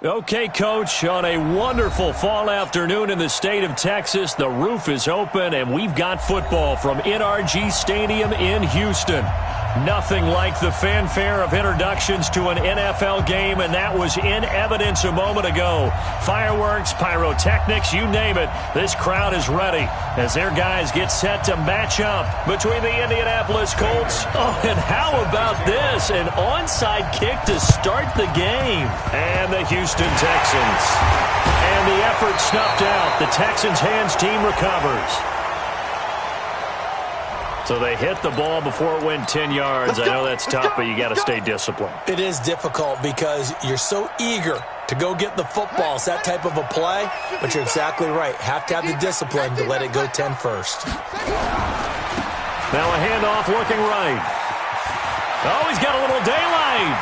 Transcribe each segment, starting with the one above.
Okay, Coach, on a wonderful fall afternoon in the state of Texas, the roof is open, and we've got football from NRG Stadium in Houston. Nothing like the fanfare of introductions to an NFL game, and that was in evidence a moment ago. Fireworks, pyrotechnics, you name it. This crowd is ready as their guys get set to match up between the Indianapolis Colts. Oh, and how about this? An onside kick to start the game. And the Houston Texans. And the effort snuffed out. The Texans' hands team recovers. So they hit the ball before it went 10 yards. I know that's tough, but you got to stay disciplined. It is difficult because you're so eager to go get the football. It's that type of a play, but you're exactly right. Have to have the discipline to let it go 10 first. Now a handoff looking right. Oh, he's got a little daylight.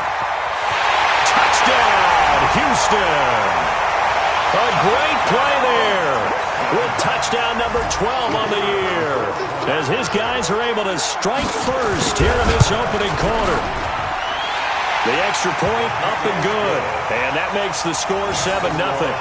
Touchdown, Houston. A great play there with touchdown number 12 on the year as his guys are able to strike first here in this opening quarter. The extra point up and good, and that makes the score 7-0.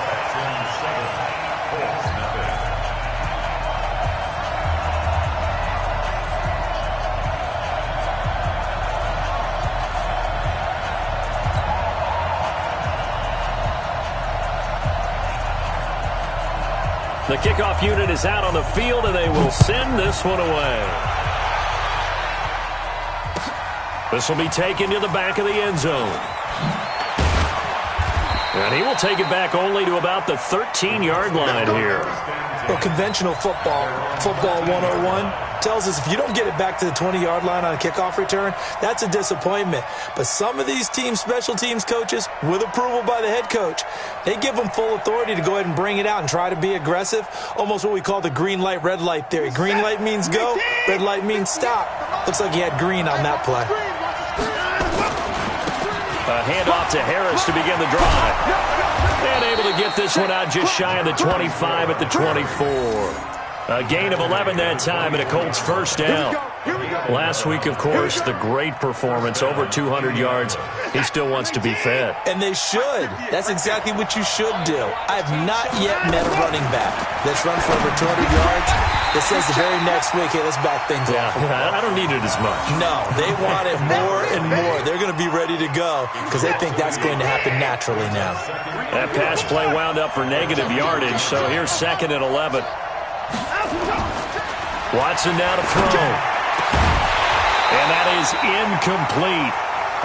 The kickoff unit is out on the field, and they will send this one away. This will be taken to the back of the end zone. And he will take it back only to about the 13-yard line here. Well, conventional football 101, tells us if you don't get it back to the 20-yard line on a kickoff return, that's a disappointment. But some of these teams, special teams coaches, with approval by the head coach, they give them full authority to go ahead and bring it out and try to be aggressive, almost what we call the green light, red light theory. Green light means go, red light means stop. Looks like he had green on that play. A handoff to Harris to begin the drive. And able to get this one out just shy of the 25 at the 24. A gain of 11 that time and a Colts first down. Last week, of course, the great performance, over 200 yards. He still wants to be fed. And they should. That's exactly what you should do. I have not yet met a running back that's run for over 200 yards that says the very next week, hey, let's back things up. I don't need it as much. No, they want it more and more. They're going to be ready to go because they think that's going to happen naturally now. That pass play wound up for negative yardage, so here's 2nd and 11. Watson now to throw. And that is incomplete.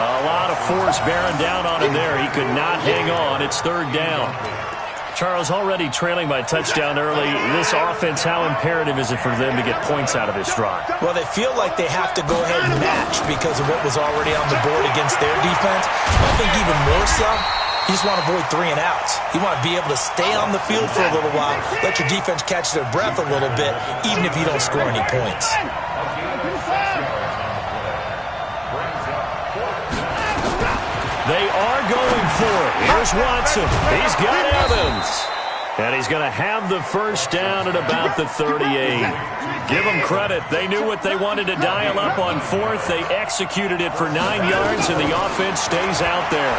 A lot of force bearing down on him there. He could not hang on. It's 3rd down. Charles, already trailing by touchdown early. This offense, how imperative is it for them to get points out of this drive? Well, they feel like they have to go ahead and match because of what was already on the board against their defense. I think even more so, you just want to avoid 3 and outs. You want to be able to stay on the field for a little while, let your defense catch their breath a little bit, even if you don't score any points. They are going for it. Here's Watson. He's got Evans. And he's going to have the first down at about the 38. Give them credit. They knew what they wanted to dial up on 4th. They executed it for 9 yards, and the offense stays out there.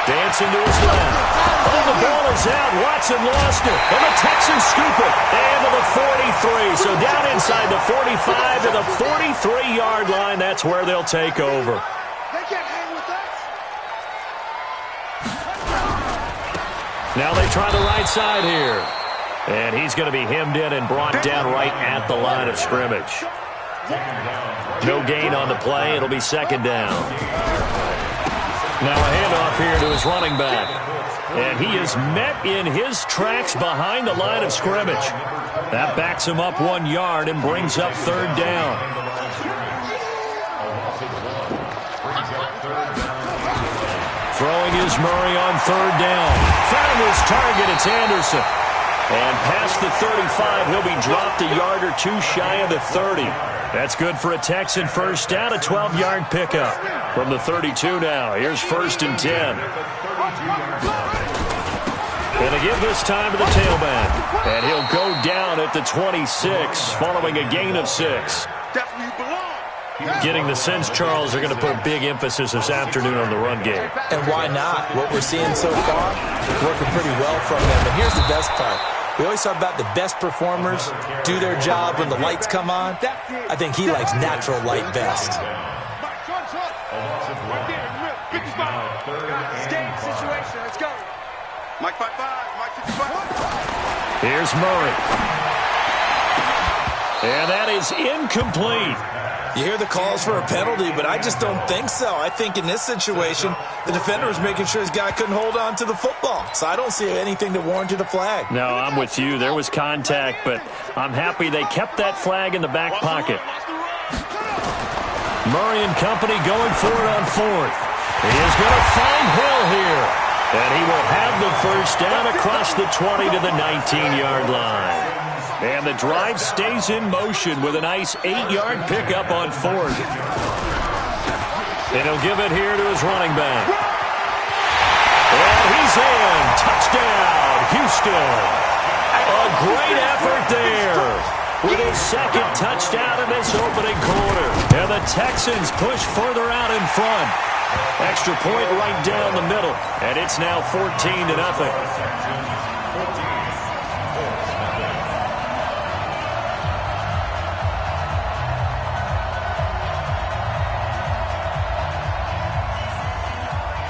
Dancing to his left. Oh, the ball is out. Watson lost it. And the Texans scoop it. And to the 43. So down inside the 45 to the 43-yard line. That's where they'll take over. They can't hang with us. Now they try the right side here. And he's going to be hemmed in and brought down right at the line of scrimmage. No gain on the play. It'll be 2nd down. Now a handoff here to his running back. And he is met in his tracks behind the line of scrimmage. That backs him up 1 yard and brings up 3rd down. Throwing is Murray on 3rd down. Found his target. It's Anderson. And past the 35, he'll be dropped a yard or 2 shy of the 30. That's good for a Texan first down, a 12-yard pickup. From the 32 now, here's 1st and 10. Going to give this time to the tailback. And he'll go down at the 26 following a gain of 6. That's where you belong. Getting the sense, Charles, they're going to put a big emphasis this afternoon on the run game. And why not? What we're seeing so far, working pretty well from them. And here's the best part. We always talk about the best performers do their job when the lights come on. I think he likes natural light best. Here's Murray. And that is incomplete. You hear the calls for a penalty, but I just don't think so. I think in this situation, the defender was making sure his guy couldn't hold on to the football. So I don't see anything that warranted a flag. No, I'm with you. There was contact, but I'm happy they kept that flag in the back pocket. Murray and company going for it on fourth. He is going to find Hill here. And he will have the first down across the 20 to the 19-yard line. And the drive stays in motion with a nice 8-yard pickup on fourth. And he'll give it here to his running back. And he's in. Touchdown, Houston. A great effort there with his second touchdown in this opening quarter. And the Texans push further out in front. Extra point right down the middle. And it's now 14-0.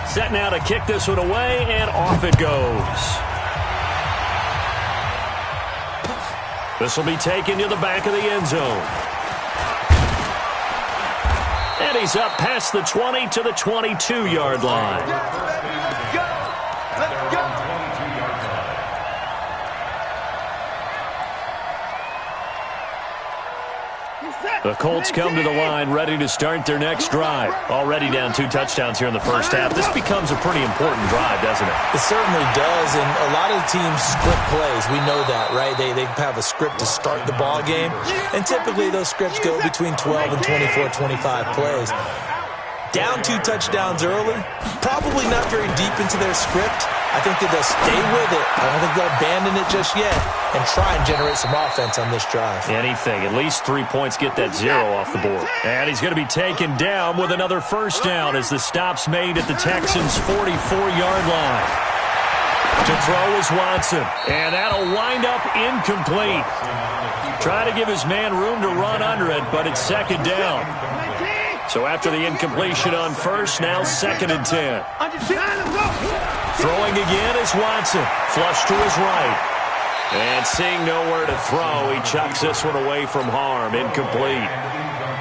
Set now to kick this one away, and off it goes. This will be taken to the back of the end zone. And he's up past the 20 to the 22-yard line. Let's go. The Colts come to the line ready to start their next drive. Already down 2 touchdowns here in the first half. This becomes a pretty important drive, doesn't it? It certainly does, and a lot of teams script plays. We know that, right? They have a script to start the ball game, and typically those scripts go between 12 and 24, 25 plays. Down 2 touchdowns early, probably not very deep into their script. I think that they'll stay with it. I don't think they'll abandon it just yet and try and generate some offense on this drive. Anything. At least 3 points, get that 0 off the board. And he's going to be taken down with another first down as the stop's made at the Texans' 44-yard line. To throw is Watson. And that'll wind up incomplete. Try to give his man room to run under it, but it's second down. So after the incompletion on first, now 2nd and 10. Throwing again is Watson. Flush to his right. And seeing nowhere to throw, he chucks this one away from harm. Incomplete.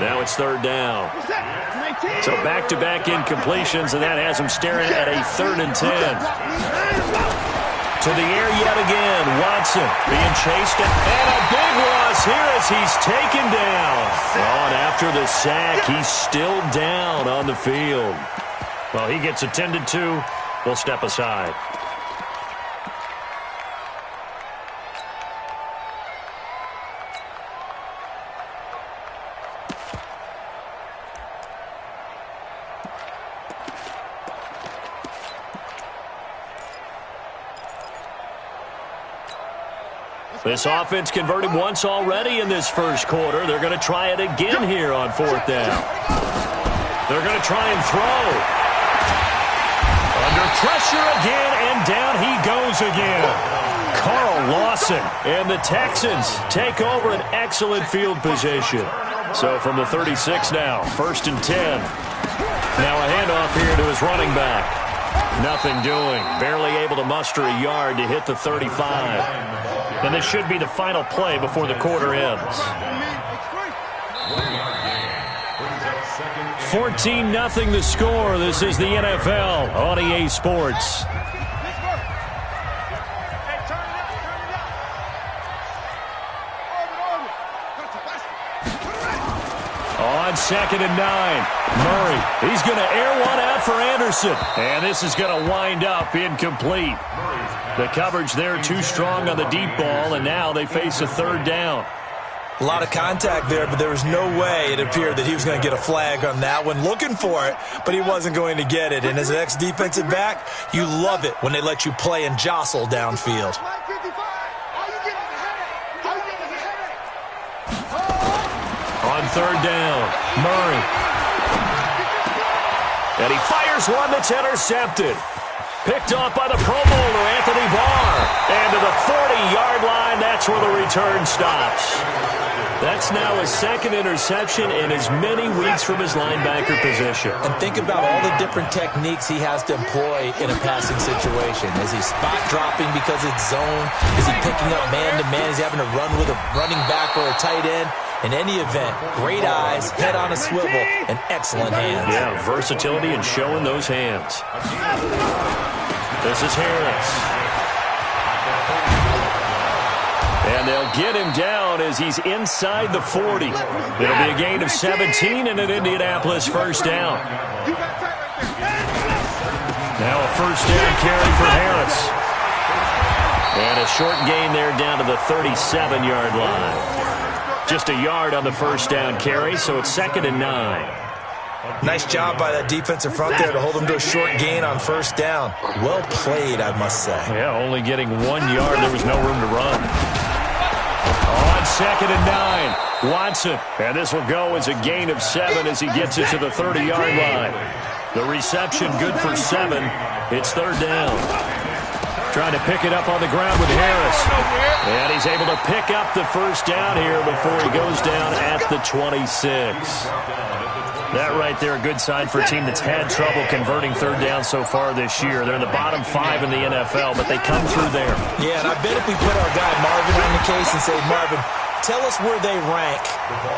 Now it's 3rd down. So back-to-back incompletions, and that has him staring at a 3rd and 10. To the air yet again. Watson being chased, and a big loss here as he's taken down. Oh, and after the sack, he's still down on the field. Well, he gets attended to. We'll step aside. This offense converted once already in this first quarter. They're going to try it again here on 4th down. They're going to try and throw. Under pressure again, and down he goes again. Carl Lawson and the Texans take over an excellent field position. So from the 36 now, 1st and 10. Now a handoff here to his running back. Nothing doing. Barely able to muster a yard to hit the 35. And this should be the final play before the quarter ends. 14-0 the score. This is the NFL on EA Sports. On 2nd and 9, Murray. He's going to air one out for Anderson. And this is going to wind up incomplete. The coverage there too strong on the deep ball, and now they face a 3rd down. A lot of contact there, but there was no way it appeared that he was going to get a flag on that one. Looking for it, but he wasn't going to get it. And as an ex-defensive back, you love it when they let you play and jostle downfield. On third down. Murray. And he fires one that's intercepted. Picked off by the Pro Bowler, Anthony Barr. And to the 40-yard line, that's where the return stops. That's now his second interception in as many weeks from his linebacker position. And think about all the different techniques he has to employ in a passing situation. Is he spot dropping because it's zone? Is he picking up man-to-man? Is he having to run with a running back or a tight end? In any event, great eyes, head on a swivel, and excellent hands. Yeah, versatility and showing those hands. This is Harris. And they'll get him down as he's inside the 40. It'll be a gain of 17 and an Indianapolis first down. Now a first down carry for Harris. And a short gain there down to the 37-yard line. Just a yard on the first down carry, so it's 2nd and 9. Nice job by that defensive front there to hold him to a short gain on first down. Well played, I must say. Yeah, only getting 1 yard. There was no room to run. On 2nd and 9, Watson. And this will go as a gain of 7 as he gets it to the 30-yard line. The reception good for 7. It's third down. Trying to pick it up on the ground with Harris. And he's able to pick up the first down here before he goes down at the 26. That right there, a good sign for a team that's had trouble converting third down so far this year. They're in the bottom 5 in the NFL, but they come through there. Yeah, and I bet if we put our guy Marvin on the case and say, Marvin, tell us where they rank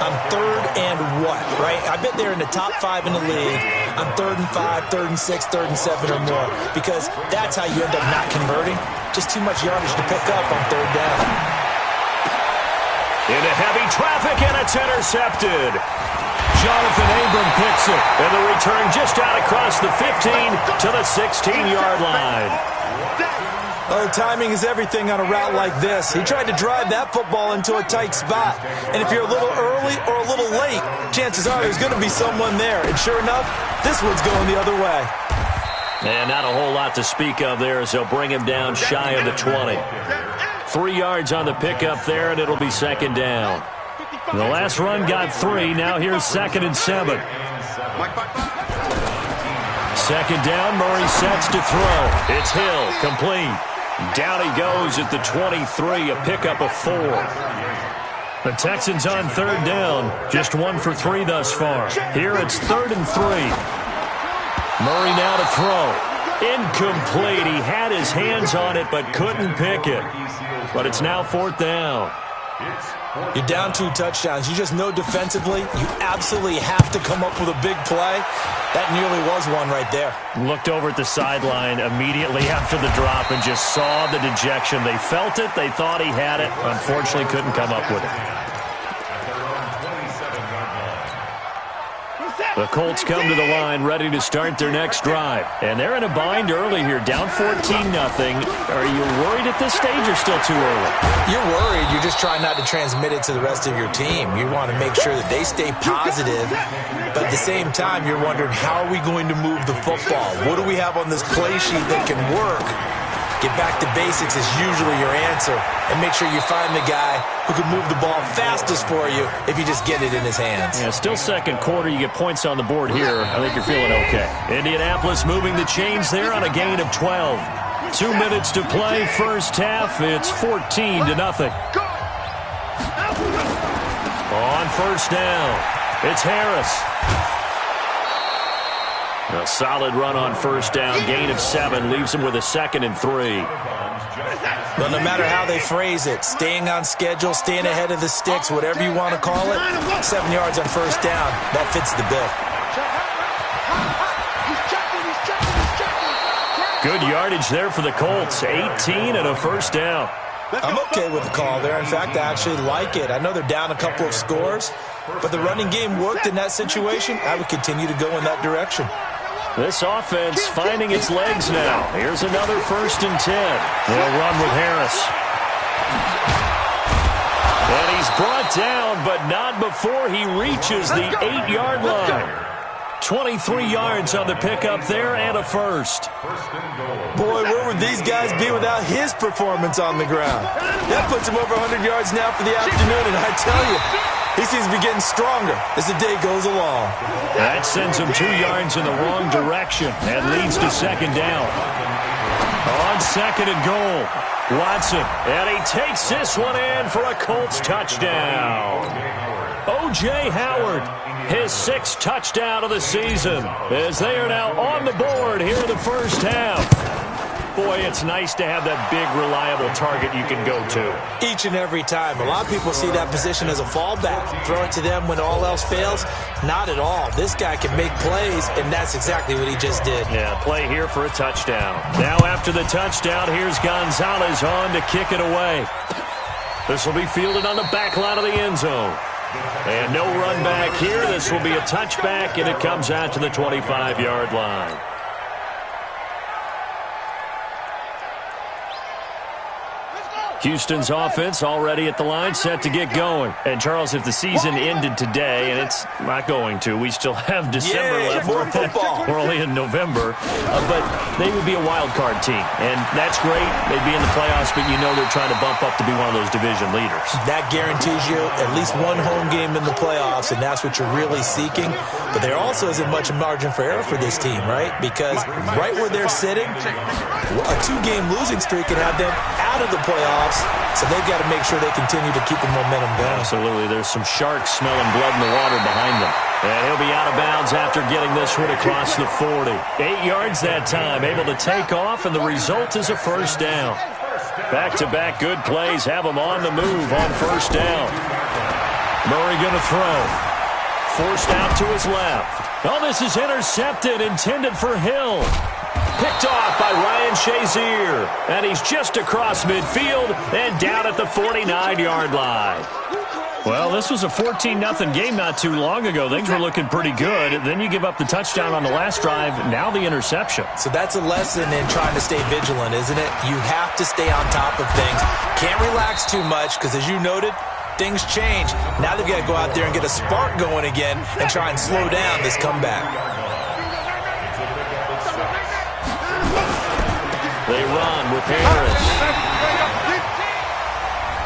on third and what, right? I bet they're in the top 5 in the league on 3rd and 5, 3rd and 6, 3rd and 7 or more, because that's how you end up not converting. Just too much yardage to pick up on third down. Into heavy traffic, and it's intercepted. Jonathan Abram picks it, and the return just out across the 15 to the 16-yard line. Oh, timing is everything on a route like this. He tried to drive that football into a tight spot. And if you're a little early or a little late, chances are there's going to be someone there. And sure enough, this one's going the other way. And not a whole lot to speak of there as they'll bring him down shy of the 20. 3 yards on the pickup there, and it'll be second down. The last run got 3. Now here's 2nd and 7. Second down, Murray sets to throw. It's Hill, complete. Down he goes at the 23, a pickup of 4. The Texans on third down, just 1 for 3 thus far. Here it's 3rd and 3. Murray now to throw. Incomplete. He had his hands on it but couldn't pick it. But it's now 4th down. You're down 2 touchdowns. You just know defensively you absolutely have to come up with a big play. That nearly was one right there. Looked over at the sideline immediately after the drop and just saw the dejection. They felt it. They thought he had it. Unfortunately, couldn't come up with it. The Colts come to the line ready to start their next drive. And they're in a bind early here, down 14-0. Are you worried at this stage or still too early? You're worried. You're just trying not to transmit it to the rest of your team. You want to make sure that they stay positive. But at the same time, you're wondering, how are we going to move the football? What do we have on this play sheet that can work? Get back to basics is usually your answer. And make sure you find the guy who can move the ball fastest for you if you just get it in his hands. Yeah, still second quarter. You get points on the board here. I think you're feeling okay. Indianapolis moving the chains there on a gain of 12. 2 minutes to play first half. It's 14-0. On first down, it's Harris. A solid run on first down. Gain of 7 leaves him with a 2nd and 3. Well, no matter how they phrase it, staying on schedule, staying ahead of the sticks, whatever you want to call it, 7 yards on first down, that fits the bill. Good yardage there for the Colts. 18 and a first down. I'm okay with the call there. In fact, I actually like it. I know they're down a couple of scores, but the running game worked in that situation. I would continue to go in that direction. This offense finding its legs now. Here's another 1st and 10. They'll run with Harris. And he's brought down, but not before he reaches the 8-yard line. 23 yards on the pickup there and a first. Boy, where would these guys be without his performance on the ground? That puts him over 100 yards now for the afternoon, and I tell you, He seems to be getting stronger as the day goes along. That sends him 2 yards in the wrong direction and leads to second down. On second and goal, Watson, and he takes this one in for a Colts touchdown. O.J. Howard, his 6th touchdown of the season, as they are now on the board here in the first half. Boy, it's nice to have that big, reliable target you can go to. Each and every time. A lot of people see that position as a fallback. Throw it to them when all else fails. Not at all. This guy can make plays, and that's exactly what he just did. Yeah, play here for a touchdown. Now after the touchdown, here's Gonzalez on to kick it away. This will be fielded on the back line of the end zone. And no run back here. This will be a touchback, and it comes out to the 25-yard line. Houston's offense already at the line, set to get going. And, Charles, if the season ended today, and it's not going to, we still have December left. More football. We're only in November. But they would be a wild card team. And that's great. They'd be in the playoffs, but you know they're trying to bump up to be one of those division leaders. That guarantees you at least one home game in the playoffs, and that's what you're really seeking. But there also isn't much margin for error for this team, right? Because right where they're sitting, a 2-game losing streak can have them out of the playoffs. So they've got to make sure they continue to keep the momentum going. Absolutely. There's some sharks smelling blood in the water behind them. And he'll be out of bounds after getting this one across the 40. 8 yards that time, able to take off, and the result is a first down. Back-to-back good plays have him on the move on first down. Murray going to throw. Forced out to his left. Oh, this is intercepted, intended for Hill. Picked off by Ryan Shazier. And he's just across midfield and down at the 49-yard line. Well, this was a 14-0 game not too long ago. Things were looking pretty good. Then you give up the touchdown on the last drive. Now the interception. So that's a lesson in trying to stay vigilant, isn't it? You have to stay on top of things. Can't relax too much because, as you noted, things change. Now they've got to go out there and get a spark going again and try and slow down this comeback. They run with Harris.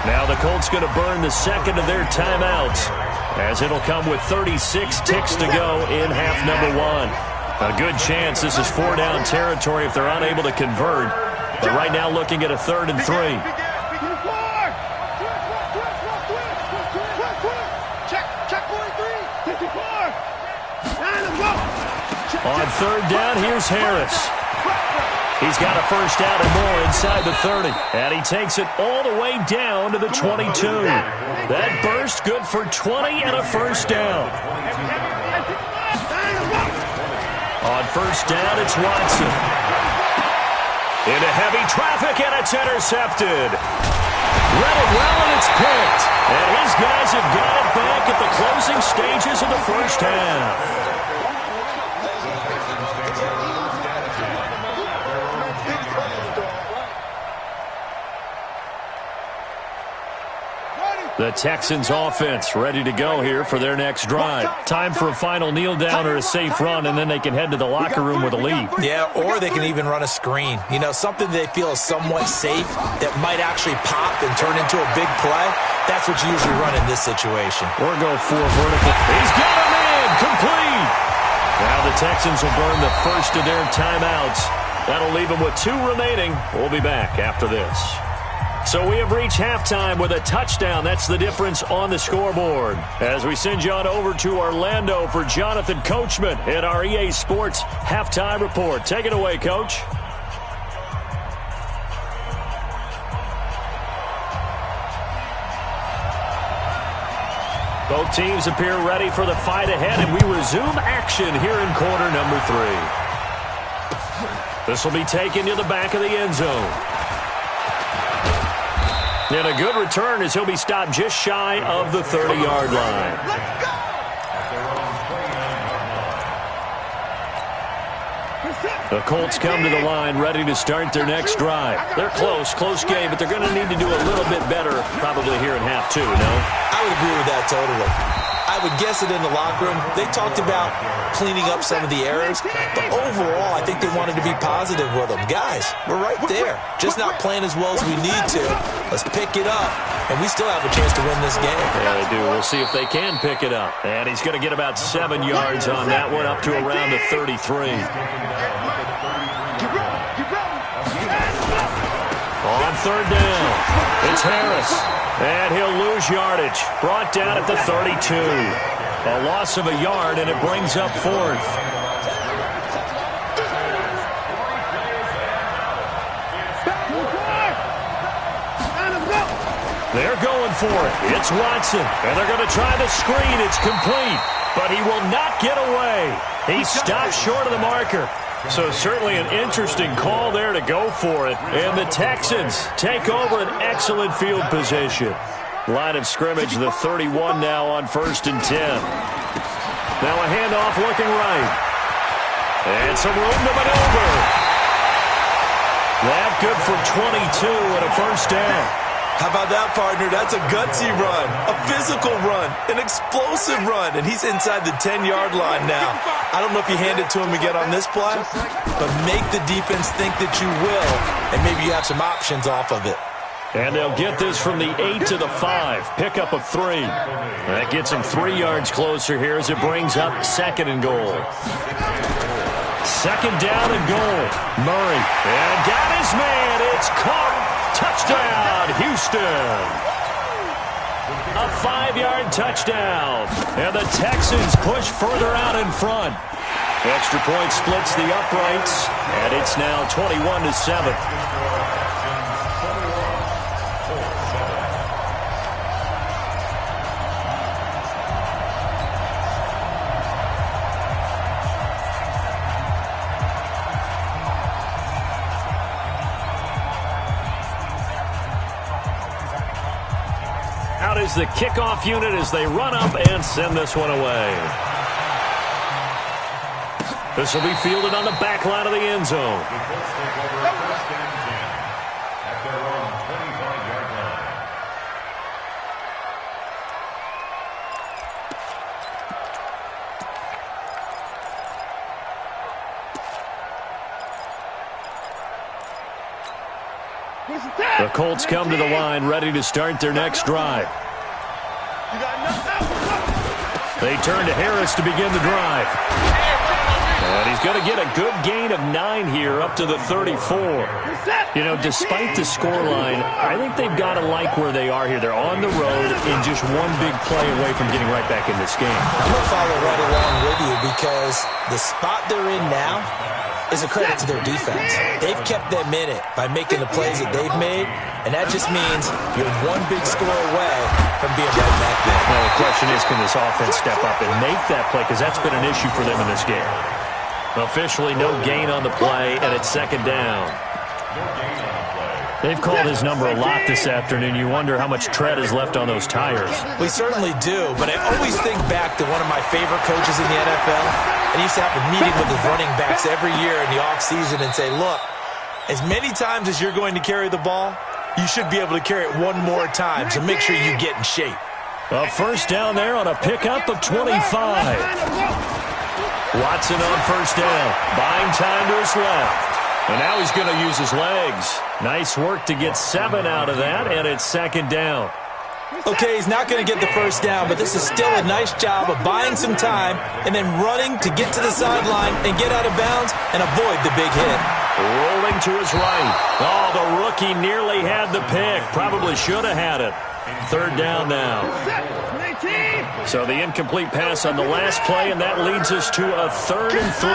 Now the Colts going to burn the second of their timeouts, as it'll come with 36 ticks to go in half number 1. A good chance this is 4-down territory if they're unable to convert. But right now looking at a 3rd and 3. On 3rd down, here's Harris. He's got a first down and more inside the 30. And he takes it all the way down to the 22. That burst good for 20 and a first down. On first down, it's Watson. Into heavy traffic, and it's intercepted. Read it well, and it's picked. And his guys have got it back at the closing stages of the first half. The Texans offense ready to go here for their next drive. Time for a final kneel down or a safe run, and then they can head to the locker room with a lead. Yeah, or they can even run a screen. You know, something they feel is somewhat safe that might actually pop and turn into a big play. That's what you usually run in this situation. Or go for vertical. He's got him in! Complete! Now the Texans will burn the first of their timeouts. That'll leave them with 2 remaining. We'll be back after this. So we have reached halftime with a touchdown. That's the difference on the scoreboard. As we send you on over to Orlando for Jonathan Coachman in our EA Sports Halftime Report. Take it away, Coach. Both teams appear ready for the fight ahead, and we resume action here in quarter number 3. This will be taken to the back of the end zone. And a good return as he'll be stopped just shy of the 30-yard line. The Colts come to the line ready to start their next drive. They're close game, but they're going to need to do a little bit better probably here in half 2, no? I would agree with that totally. I I would guess that in the locker room, they talked about cleaning up some of the errors, but overall, I think they wanted to be positive with them. Guys, we're right there. Just not playing as well as we need to. Let's pick it up, and we still have a chance to win this game. Yeah, they do. We'll see if they can pick it up. And he's going to get about 7 yards on that one, up to around the 33. On third down, it's Harris. And he'll lose yardage. Brought down at the 32. A loss of a yard, and it brings up fourth. They're going for it. It's Watson. And they're going to try the screen. It's complete. But he will not get away. He stopped short of the marker. So certainly an interesting call there to go for it. And the Texans take over an excellent field position. Line of scrimmage, the 31 now on 1st and 10. Now a handoff looking right. And some room to maneuver. That good for 22 and a first down. How about that, partner? That's a gutsy run, a physical run, an explosive run, and he's inside the 10-yard line now. I don't know if you hand it to him again on this play, but make the defense think that you will, and maybe you have some options off of it. And they'll get this from the 8 to the 5. Pickup of 3. That gets him 3 yards closer here as it brings up 2nd and goal. 2nd down and goal. Murray. And got his man. It's caught. Touchdown, Houston. A 5-yard touchdown. And the Texans push further out in front. Extra point splits the uprights. And it's now 21-7. Out is the kickoff unit as they run up and send this one away. This will be fielded on the back line of the end zone. The Colts come to the line, ready to start their next drive. They turn to Harris to begin the drive. And he's going to get a good gain of 9 here, up to the 34. You know, despite the scoreline, I think they've got to like where they are here. They're on the road and just one big play away from getting right back in this game. I'm going to follow right along with you because the spot they're in now is a credit to their defense. They've kept them in it by making the plays that they've made, and that just means you're one big score away from being right back there. Now the question is, can this offense step up and make that play? Because that's been an issue for them in this game. Officially no gain on the play, and it's 2nd down. They've called his number a lot this afternoon. You wonder how much tread is left on those tires. We certainly do, but I always think back to one of my favorite coaches in the NFL. And he used to have a meeting with his running backs every year in the offseason and say, look, as many times as you're going to carry the ball, you should be able to carry it one more time, so make sure you get in shape. A first down there on a pickup of 25. Watson on first down, buying time to his left. And now he's going to use his legs. Nice work to get 7 out of that, and it's 2nd down. Okay, he's not going to get the first down, but this is still a nice job of buying some time and then running to get to the sideline and get out of bounds and avoid the big hit. Rolling to his right. Oh, the rookie nearly had the pick. Probably should have had it. 3rd down now. So the incomplete pass on the last play, and that leads us to a 3rd and 3.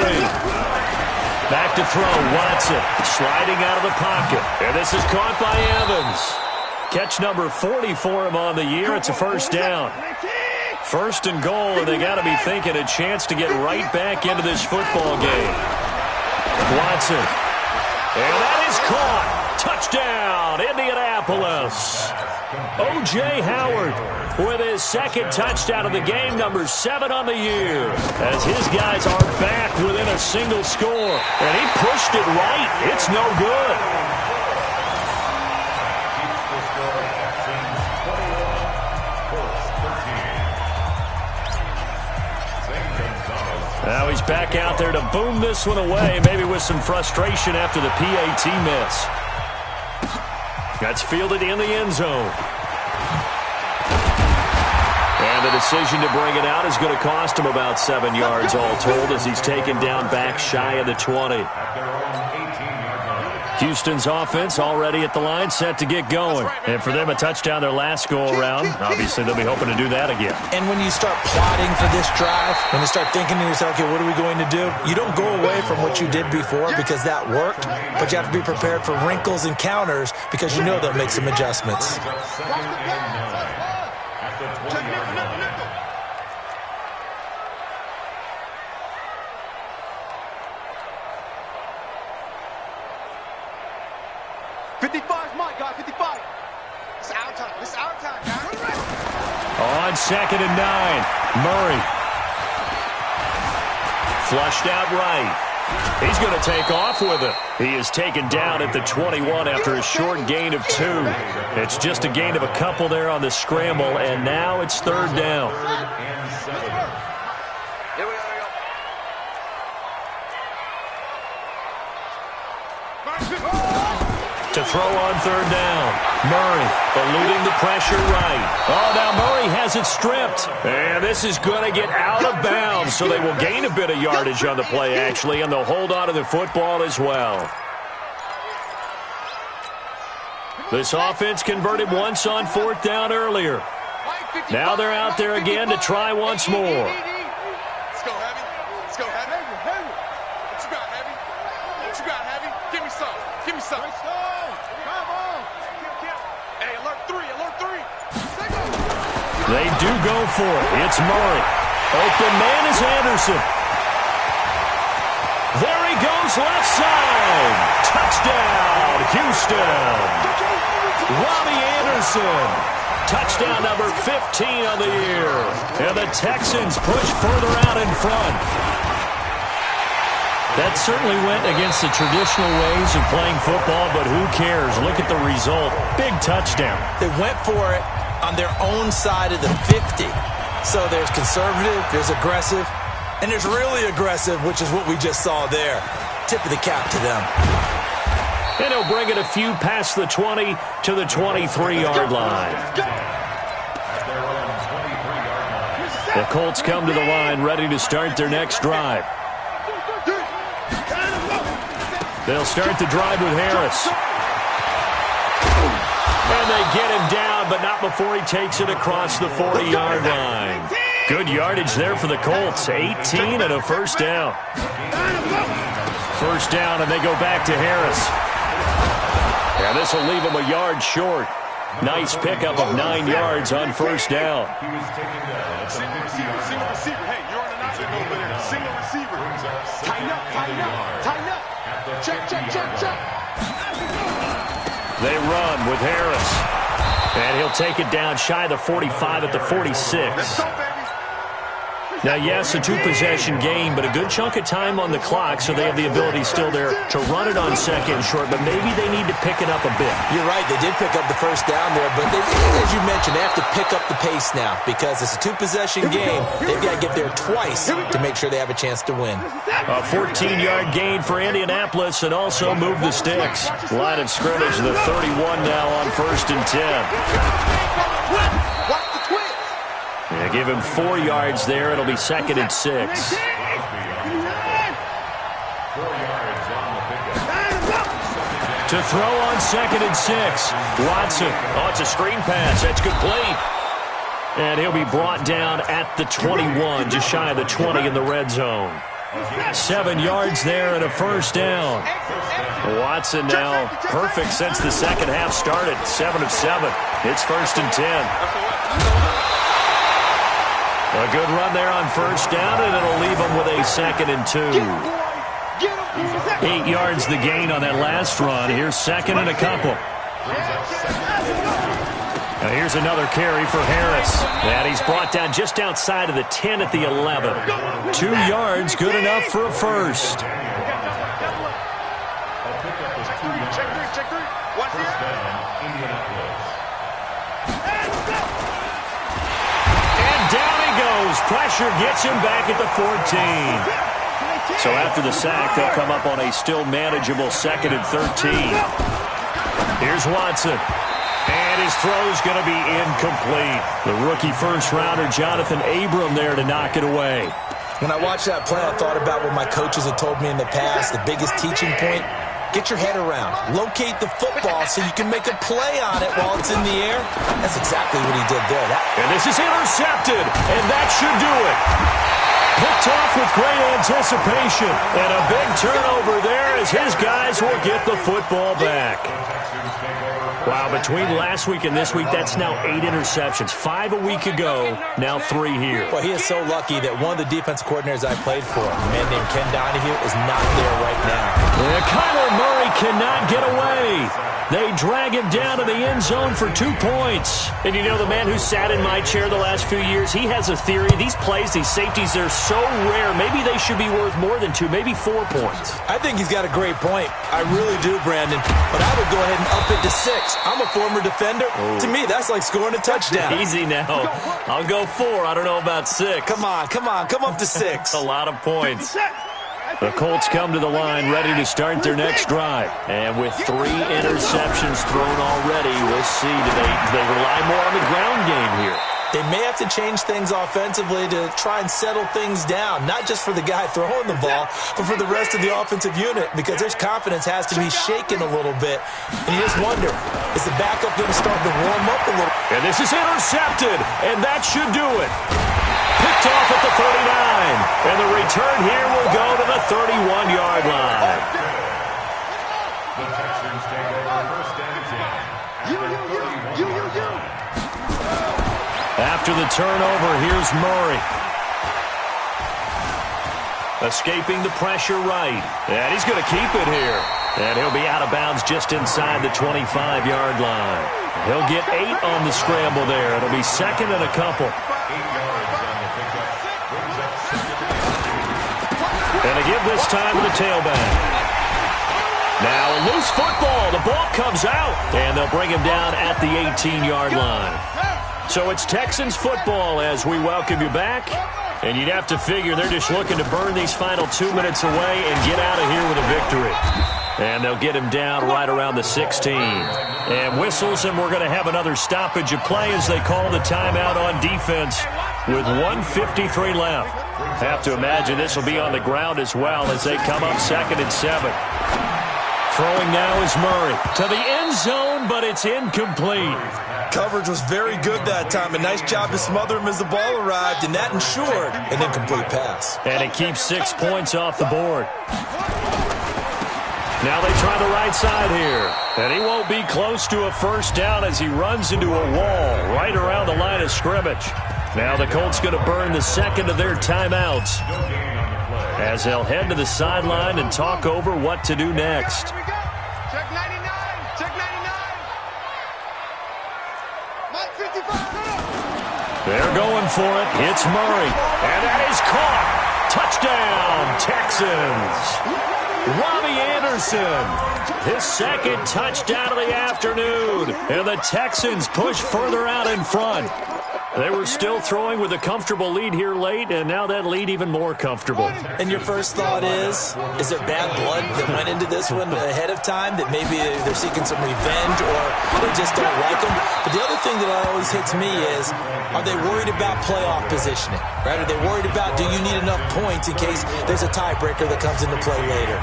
Back to throw, Watson sliding out of the pocket. And this is caught by Evans. Catch number 40 for him on the year. It's a first down. 1st and goal, and they got to be thinking a chance to get right back into this football game. Watson. And that is caught. Touchdown, Indianapolis. O.J. Howard with his 2nd touchdown of the game, number 7 on the year, as his guys are back within a single score. And he pushed it right. It's no good. Now he's back out there to boom this one away, maybe with some frustration after the PAT miss. That's fielded in the end zone. And the decision to bring it out is going to cost him about 7 yards all told as he's taken down back shy of the 20. Houston's offense already at the line, set to get going. And for them, a touchdown their last go-around. Obviously, they'll be hoping to do that again. And when you start plotting for this drive, when you start thinking to yourself, okay, what are we going to do? You don't go away from what you did before because that worked, but you have to be prepared for wrinkles and counters because you know they'll make some adjustments. 55's Mike, guy, 55. It's our time. It's our time, guys. On 2nd and 9, Murray. Flushed out right. He's going to take off with it. He is taken down at the 21 after a short gain of 2. It's just a gain of a couple there on the scramble, and now it's 3rd down. Here we go. To throw on 3rd down. Murray eluding the pressure right. Oh, now Murray has it stripped. And this is going to get out of bounds, so they will gain a bit of yardage on the play, actually, and they'll hold on to the football as well. This offense converted once on 4th down earlier. Now they're out there again to try once more. Let's go, Heavy. Let's go, Heavy. What you got, Heavy? What you got, Heavy? Give me some. Give me some. Hey, alert 3, alert 3. They do go for it. It's Murray. Open man is Anderson. There he goes left side. Touchdown, Houston. Robbie Anderson. Touchdown number 15 on the year. And the Texans push further out in front. That certainly went against the traditional ways of playing football, but who cares? Look at the result. Big touchdown. They went for it on their own side of the 50. So there's conservative, there's aggressive, and there's really aggressive, which is what we just saw there. Tip of the cap to them. And he'll bring it a few past the 20 to the 23-yard line. The Colts come to the line ready to start their next drive. They'll start the drive with Harris. And they get him down, but not before he takes it across the 40-yard line. Good yardage there for the Colts. 18 and a 1st down. 1st down, and they go back to Harris. And this will leave him a yard short. Nice pickup of 9 yards on 1st down. Single receiver. Hey, you're on the notch over there. Single receiver. Tighten up. Check. They run with Harris. And he'll take it down shy of the 45 at the 46. Now, yes, a 2-possession game, but a good chunk of time on the clock, so they have the ability still there to run it on 2nd and short, but maybe they need to pick it up a bit. You're right, they did pick up the 1st down there, but they, as you mentioned, they have to pick up the pace now because it's a 2-possession game. They've got to get there twice to make sure they have a chance to win. A 14-yard gain for Indianapolis and also move the sticks. Line of scrimmage, the 31 now on 1st and 10. Yeah, give him 4 yards there. It'll be 2nd and 6. To throw on 2nd and 6. Watson. Oh, it's a screen pass. That's complete. And he'll be brought down at the 21, just shy of the 20 in the red zone. 7 yards there and a 1st down. Watson now perfect since the second half started. 7 of 7. It's 1st and 10. A good run there on 1st down, and it'll leave them with a 2nd and 2. 8 yards the gain on that last run. Here's 2nd and a couple. Now here's another carry for Harris. And he's brought down just outside of the 10 at the 11. 2 yards, good enough for a 1st. Check 3. Watch this. And down he he goes. Pressure gets him back at the 14. So after the sack, they'll come up on a still manageable 2nd and 13. Here's Watson. And his throw's going to be incomplete. The rookie first-rounder, Jonathan Abram, there to knock it away. When I watched that play, I thought about what my coaches had told me in the past. The biggest teaching point, get your head around. Locate the football so you can make a play on it while it's in the air. That's exactly what he did there. And this is intercepted, and that should do it. Picked off with great anticipation. And a big turnover there as his guys will get the football back. Wow, between last week and this week, that's now 8 interceptions. 5 a week ago, now 3 here. Well, he is so lucky that one of the defense coordinators I played for, a man named Ken Donahue, is not there right now. And Kyler Murray cannot get away. They drag him down to the end zone for 2 points. And you know, the man who sat in my chair the last few years, he has a theory. These plays, these safeties, they're so rare. Maybe they should be worth more than 2, maybe 4 points. I think he's got a great point. I really do, Brandon. But I would go ahead and up it to 6. I'm a former defender. Oh. To me, that's like scoring a touchdown. Easy now. I'll go 4. I don't know about 6. Come on. Come up to 6. A lot of points. The Colts come to the line ready to start their next drive. And with 3 interceptions thrown already, we'll see. Do they rely more on the ground game here? They may have to change things offensively to try and settle things down, not just for the guy throwing the ball, but for the rest of the offensive unit, because their confidence has to be shaken a little bit. And you just wonder, is the backup going to start to warm up a little? And this is intercepted, and that should do it. Picked off at the 39, and the return here will go to the 31-yard line. The Texans take over first and 10. After the turnover, here's Murray. Escaping the pressure right. And he's going to keep it here. And he'll be out of bounds just inside the 25-yard line. He'll get 8 on the scramble there. It'll be 2nd and a couple. 8 yards on the pickup. Brings up 2nd and 10. And to give this time to the tailback. Now a loose football. The ball comes out. And they'll bring him down at the 18-yard line. So it's Texans football as we welcome you back. And you'd have to figure they're just looking to burn these final 2 minutes away and get out of here with a victory. And they'll get him down right around the 16. And whistles, and we're going to have another stoppage of play as they call the timeout on defense with 1:53 left. Have to imagine this will be on the ground as well as they come up 2nd and 7. Throwing now is Murray to the end zone, but it's incomplete. Coverage was very good that time. A nice job to smother him as the ball arrived, and that ensured an incomplete pass. And it keeps 6 points off the board. Now they try the right side here. And he won't be close to a first down as he runs into a wall right around the line of scrimmage. Now the Colts going to burn the 2nd of their timeouts as they'll head to the sideline and talk over what to do next. Check 99. Check 99. Mike 55. They're going for it. It's Murray. And that is caught. Touchdown, Texans. Robbie Anderson, his 2nd touchdown of the afternoon. And the Texans push further out in front. They were still throwing with a comfortable lead here late, and now that lead even more comfortable. And your first thought is there bad blood that went into this one ahead of time, that maybe they're seeking some revenge or they just don't like them? But the other thing that always hits me is, are they worried about playoff positioning? Right? Are they worried about, do you need enough points in case there's a tiebreaker that comes into play later?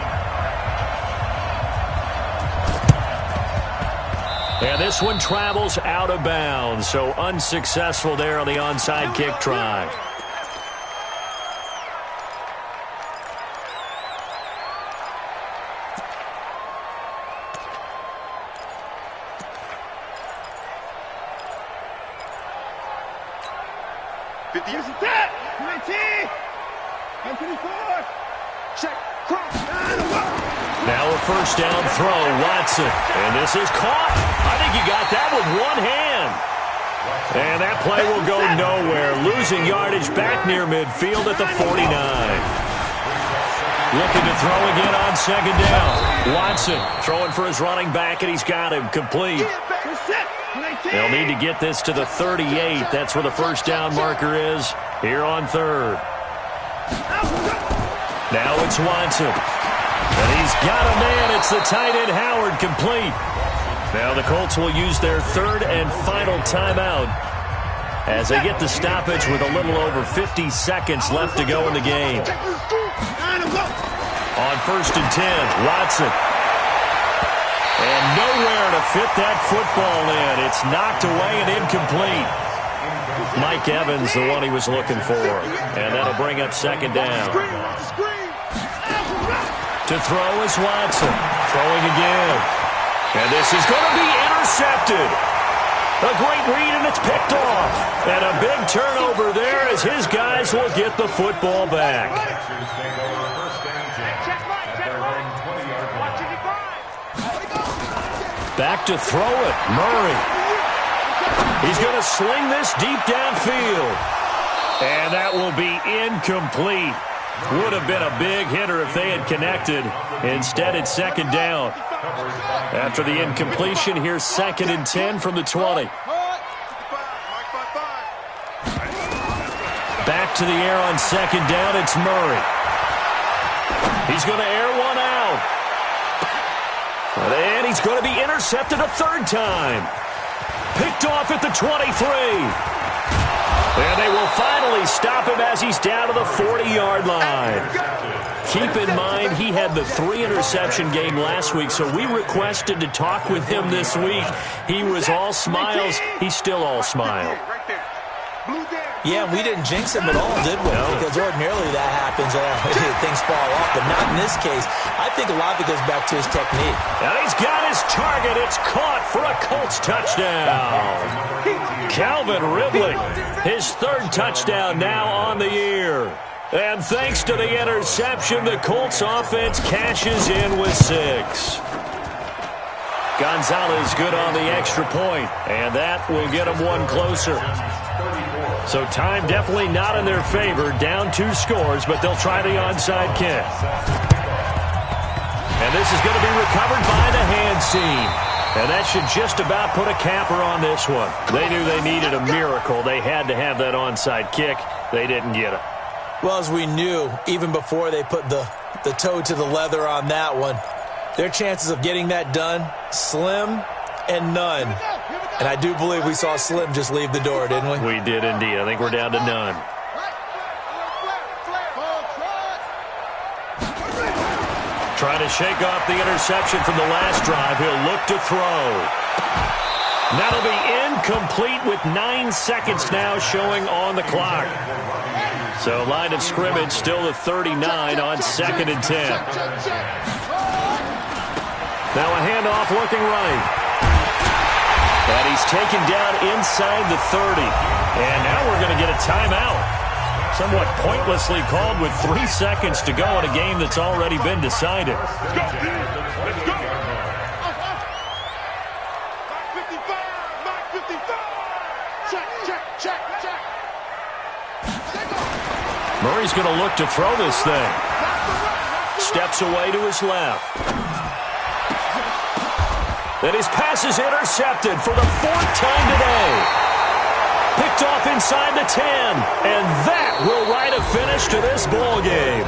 And this one travels out of bounds, so unsuccessful there on the onside kick try. Now a first down throw, Watson. And this is caught. I think he got that with one hand. And that play will go nowhere. Losing yardage back near midfield at the 49. Looking to throw again on 2nd down. Watson throwing for his running back, and he's got him complete. They'll need to get this to the 38. That's where the first down marker is. here on third. Now it's Watson. And he's got a man. It's the tight end Howard, complete. Now the Colts will use their third and final timeout as they get the stoppage with a little over 50 seconds left to go in the game. On 1st and 10, Watson. And nowhere to fit that football in. It's knocked away and incomplete. Mike Evans, the one he was looking for. And that'll bring up second down. To throw is Watson. Throwing again. And this is going to be intercepted. A great read, and it's picked off. And a big turnover there as his guys will get the football back. Back to throw it. Murray. He's going to sling this deep downfield. And that will be incomplete. Would have been a big hitter if they had connected. Instead, it's second down. After the incompletion, here's 2nd and 10 from the 20. Back to the air on second down, it's Murray. He's going to air one out. And he's going to be intercepted a third time. Picked off at the 23. And they will finally stop him as he's down to the 40-yard line. Keep in mind, he had the 3-interception game last week, so we requested to talk with him this week. He was all smiles. He's still all smile. Yeah, we didn't jinx him at all, did we? No. Because ordinarily that happens. Things fall off, but not in this case. I think a lot of it goes back to his technique. And he's got his target. It's caught for a Colts touchdown. Calvin Ridley, his 3rd touchdown now on the year. And thanks to the interception, the Colts offense cashes in with 6. Gonzalez good on the extra point, and that will get them one closer. So time definitely not in their favor. Down 2 scores, but they'll try the onside kick. And this is going to be recovered by the hands team. And that should just about put a capper on this one. They knew they needed a miracle. They had to have that onside kick. They didn't get it. Well, as we knew, even before they put the toe to the leather on that one, their chances of getting that done, slim and none. And I do believe we saw Slim just leave the door, didn't we? We did indeed. I think we're down to none. Trying to shake off the interception from the last drive. He'll look to throw. That'll be incomplete with 9 seconds now showing on the clock. So line of scrimmage still at 39 on 2nd and 10. Now a handoff looking right. And he's taken down inside the 30. And now we're going to get a timeout. Somewhat pointlessly called with 3 seconds to go in a game that's already been decided. Let's go. Mark 55. Check. Murray's going to look to throw this thing. Steps away to his left. And his pass is intercepted for the 4th time today. Picked off inside the 10. And that will write a finish to this ball game.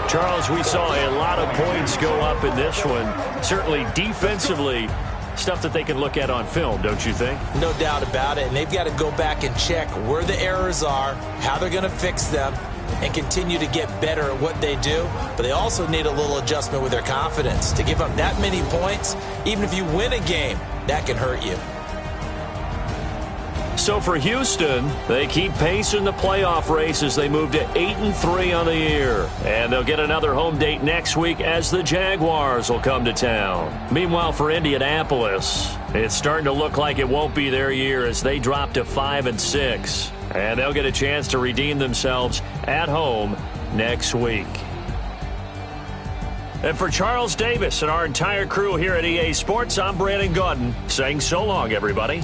Charles, we saw a lot of points go up in this one. Certainly defensively, stuff that they can look at on film, don't you think? No doubt about it. And they've got to go back and check where the errors are, how they're going to fix them, and continue to get better at what they do. But they also need a little adjustment with their confidence. To give up that many points, even if you win a game, that can hurt you. So for Houston, they keep pace in the playoff race as they move to 8-3 on the year. And they'll get another home date next week as the Jaguars will come to town. Meanwhile, for Indianapolis, it's starting to look like it won't be their year as they drop to 5-6. And they'll get a chance to redeem themselves at home next week. And for Charles Davis and our entire crew here at EA Sports, I'm Brandon Gaudin saying so long, everybody.